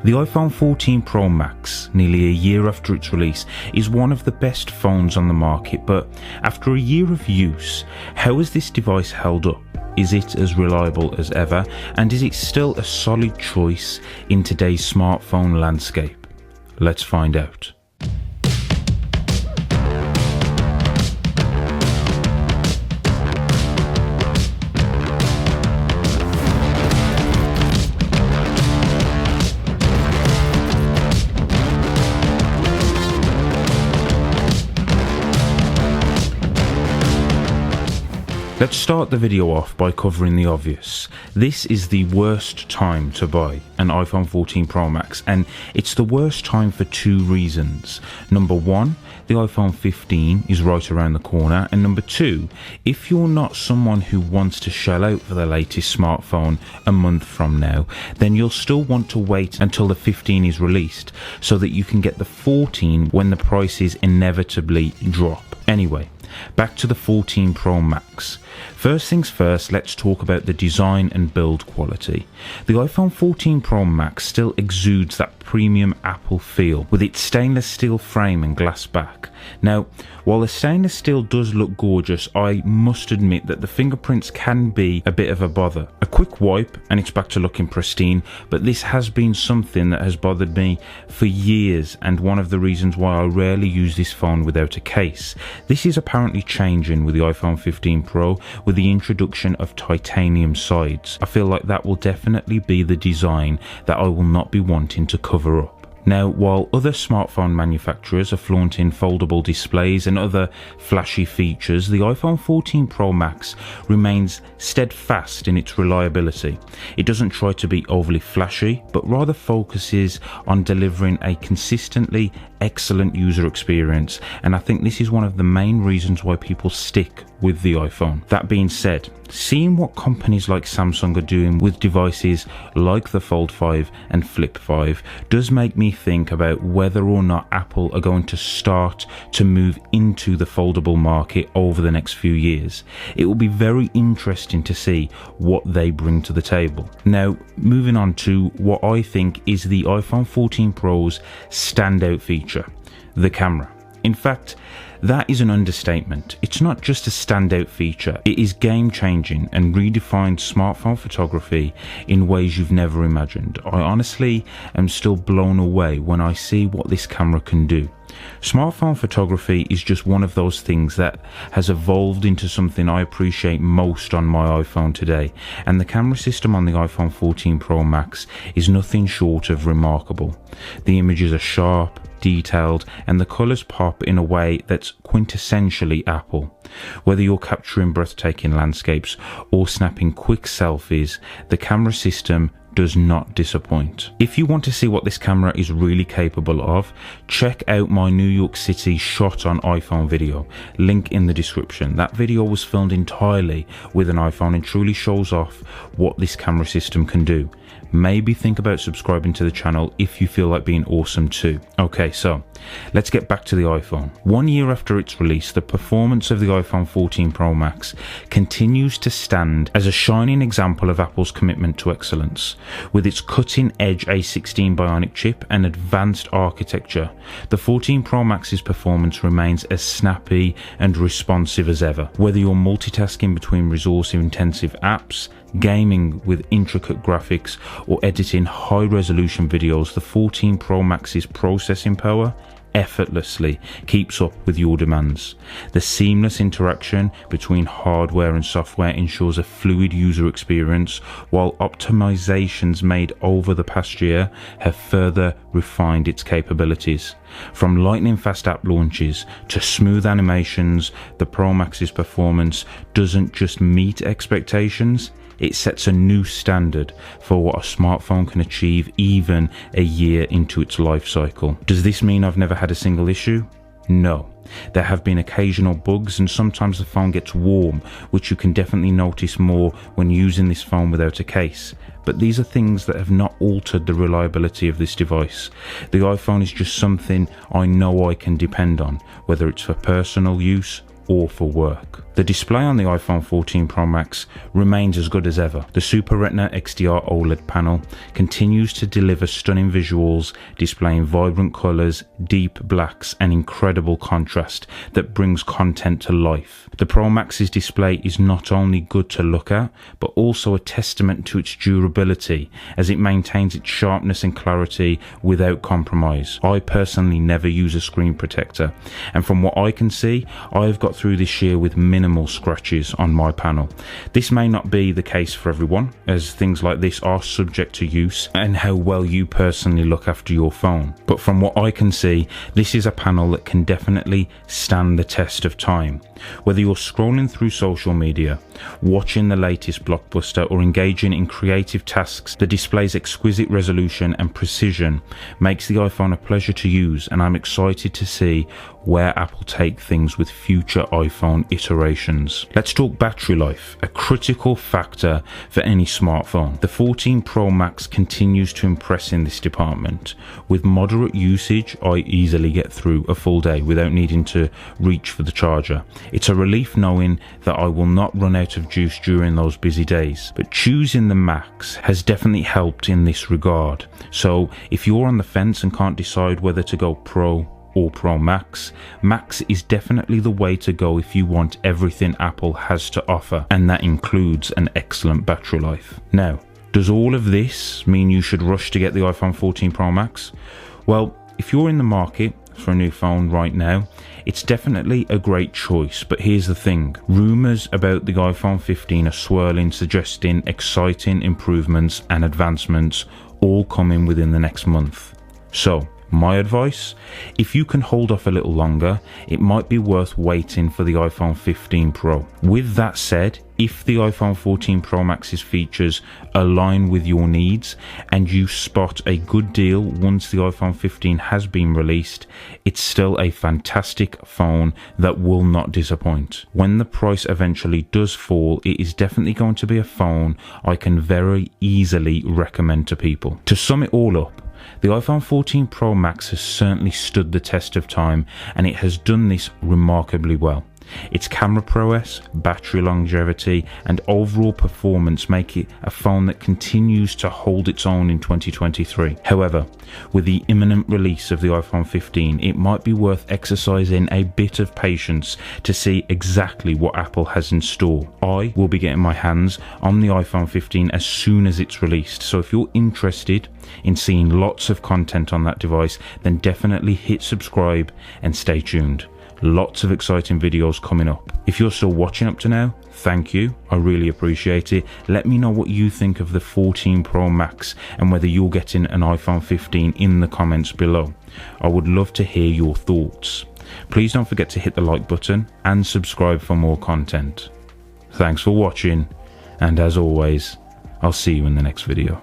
The iPhone 14 Pro Max, nearly a year after its release, is one of the best phones on the market, but after a year of use, how has this device held up? Is it as reliable as ever, and is it still a solid choice in today's smartphone landscape? Let's find out. Let's start the video off by covering the obvious. This is the worst time to buy an iPhone 14 Pro Max, and it's the worst time for two reasons. Number one, the iPhone 15 is right around the corner, and number two, if you're not someone who wants to shell out for the latest smartphone a month from now, then you'll still want to wait until the 15 is released so that you can get the 14 when the prices inevitably drop. Anyway, back to the 14 Pro Max. First things first, let's talk about the design and build quality. The iPhone 14 Pro Max still exudes that premium Apple feel with its stainless steel frame and glass back. Now, while the stainless steel does look gorgeous, I must admit that the fingerprints can be a bit of a bother. A quick wipe and it's back to looking pristine, but this has been something that has bothered me for years, and one of the reasons why I rarely use this phone without a case. This is apparently changing with the iPhone 15 Pro with the introduction of titanium sides. I feel like that will definitely be the design that I will not be wanting to cover up. Now, while other smartphone manufacturers are flaunting foldable displays and other flashy features, the iPhone 14 Pro Max remains steadfast in its reliability. It doesn't try to be overly flashy, but rather focuses on delivering a consistently excellent user experience, and I think this is one of the main reasons why people stick with the iPhone. That being said, seeing what companies like Samsung are doing with devices like the Fold 5 and Flip 5 does make me think about whether or not Apple are going to start to move into the foldable market over the next few years. It will be very interesting to see what they bring to the table. Now, moving on to what I think is the iPhone 14 Pro's standout feature, the camera. In fact, that is an understatement. It's not just a standout feature, it is game-changing and redefines smartphone photography in ways you've never imagined. I honestly am still blown away when I see what this camera can do. Smartphone photography is just one of those things that has evolved into something I appreciate most on my iPhone today, and the camera system on the iPhone 14 Pro Max is nothing short of remarkable. The images are sharp, detailed, and the colours pop in a way that's quintessentially Apple. Whether you're capturing breathtaking landscapes or snapping quick selfies, the camera system does not disappoint. If you want to see what this camera is really capable of, check out my New York City shot on iPhone video, link in the description. That video was filmed entirely with an iPhone and truly shows off what this camera system can do. Maybe think about subscribing to the channel if you feel like being awesome too. Okay, so let's get back to the iPhone. 1 year after its release, the performance of the iPhone 14 Pro Max continues to stand as a shining example of Apple's commitment to excellence. With its cutting-edge A16 Bionic chip and advanced architecture, the 14 Pro Max's performance remains as snappy and responsive as ever. Whether you're multitasking between resource-intensive apps, gaming with intricate graphics, or editing high-resolution videos, the 14 Pro Max's processing power effortlessly keeps up with your demands. The seamless interaction between hardware and software ensures a fluid user experience, while optimizations made over the past year have further refined its capabilities. From lightning-fast app launches to smooth animations, the Pro Max's performance doesn't just meet expectations, it sets a new standard for what a smartphone can achieve even a year into its life cycle. Does this mean I've never had a single issue? No. There have been occasional bugs, and sometimes the phone gets warm, which you can definitely notice more when using this phone without a case. But these are things that have not altered the reliability of this device. The iPhone is just something I know I can depend on, whether it's for personal use or for work. The display on the iPhone 14 Pro Max remains as good as ever. The Super Retina XDR OLED panel continues to deliver stunning visuals, displaying vibrant colours, deep blacks and incredible contrast that brings content to life. The Pro Max's display is not only good to look at, but also a testament to its durability as it maintains its sharpness and clarity without compromise. I personally never use a screen protector, and from what I can see, I have got through this year with minimal scratches on my panel. This may not be the case for everyone, as things like this are subject to use and how well you personally look after your phone, but from what I can see, this is a panel that can definitely stand the test of time. Whether you're scrolling through social media, watching the latest blockbuster, or engaging in creative tasks, the display's exquisite resolution and precision makes the iPhone a pleasure to use, and I'm excited to see where Apple take things with future iPhone iterations. Let's talk battery life, a critical factor for any smartphone. The 14 Pro Max continues to impress in this department. With moderate usage, I easily get through a full day without needing to reach for the charger. It's a relief knowing that I will not run out of juice during those busy days, but choosing the Max has definitely helped in this regard. So if you're on the fence and can't decide whether to go Pro or Pro Max, Max is definitely the way to go if you want everything Apple has to offer, and that includes an excellent battery life. Now, does all of this mean you should rush to get the iPhone 14 Pro Max? Well, if you're in the market for a new phone right now, it's definitely a great choice, but here's the thing. Rumours about the iPhone 15 are swirling, suggesting exciting improvements and advancements all coming within the next month. So, my advice, if you can hold off a little longer, it might be worth waiting for the iPhone 15 Pro. With that said, if the iPhone 14 Pro Max's features align with your needs and you spot a good deal once the iPhone 15 has been released, it's still a fantastic phone that will not disappoint. When the price eventually does fall, it is definitely going to be a phone I can very easily recommend to people. To sum it all up, the iPhone 14 Pro Max has certainly stood the test of time, and it has done this remarkably well. Its camera prowess, battery longevity and overall performance make it a phone that continues to hold its own in 2023. However, with the imminent release of the iPhone 15, it might be worth exercising a bit of patience to see exactly what Apple has in store. I will be getting my hands on the iPhone 15 as soon as it's released, so if you're interested in seeing lots of content on that device, then definitely hit subscribe and stay tuned. Lots of exciting videos coming up. If you're still watching up to now, thank you. I really appreciate it. Let me know what you think of the 14 Pro Max and whether you're getting an iPhone 15 in the comments below. I would love to hear your thoughts. Please don't forget to hit the like button and subscribe for more content. Thanks for watching, and as always, I'll see you in the next video.